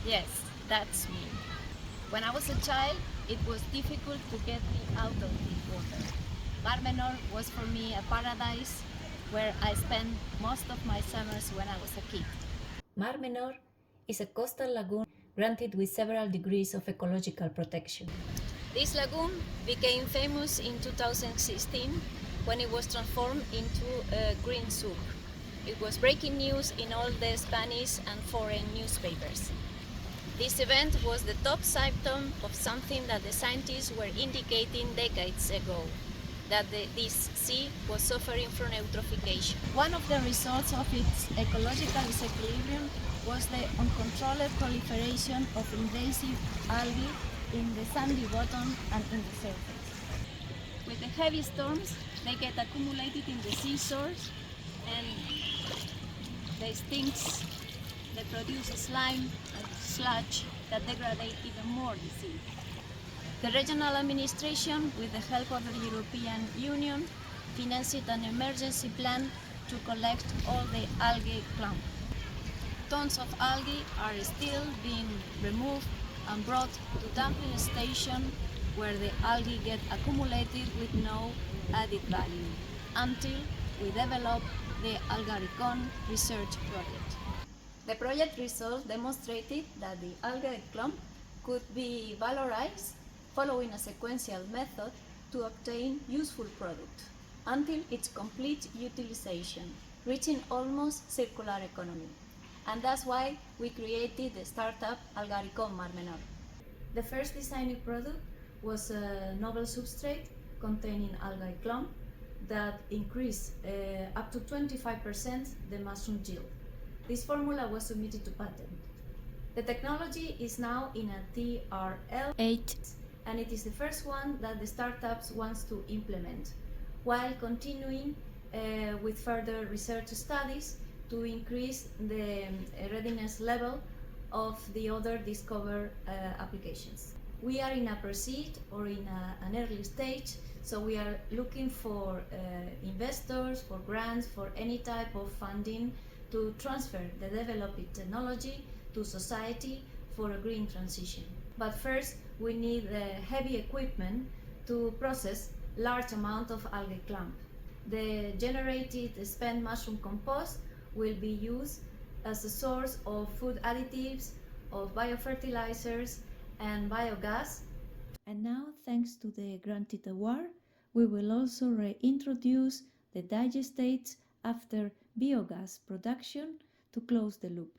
Yes, that's me. When I was a child, it was difficult to get me out of the water. Mar Menor was for me a paradise where I spent most of my summers when I was a kid. Mar Menor is a coastal lagoon granted with several degrees of ecological protection. This lagoon became famous in 2016 when it was transformed into a green soup. It was breaking news in all the Spanish and foreign newspapers. This event was the top symptom of something that the scientists were indicating decades ago, that this sea was suffering from eutrophication. One of the results of its ecological disequilibrium was the uncontrolled proliferation of invasive algae in the sandy bottom and in the surface. With the heavy storms, they get accumulated in the seashores and they stinks, they produce slime and sludge that degrade even more the sea. The regional administration, with the help of the European Union, financed an emergency plan to collect all the algae clump. Tons of algae are still being removed and brought to dumping station where the algae get accumulated with no added value until we develop the Algarikon research project. The project results demonstrated that the algae clump could be valorized following a sequential method to obtain useful product until its complete utilization, reaching almost circular economy. And that's why we created the startup Algarikon Mar Menor. The first designed product was a novel substrate containing algae clump that increased up to 25% the mushroom yield. This formula was submitted to patent. The technology is now in a TRL 8 and it is the first one that the startups wants to implement while continuing with further research studies to increase the readiness level of the other discovered applications. We are in a pre-seed or in an early stage, so we are looking for investors, for grants, for any type of funding to transfer the developed technology to society for a green transition. But first, we need heavy equipment to process large amount of algae clump. The generated spent mushroom compost will be used as a source of food additives, of biofertilizers and biogas. And now, thanks to the granted award, we will also reintroduce the digestate after biogas production to close the loop.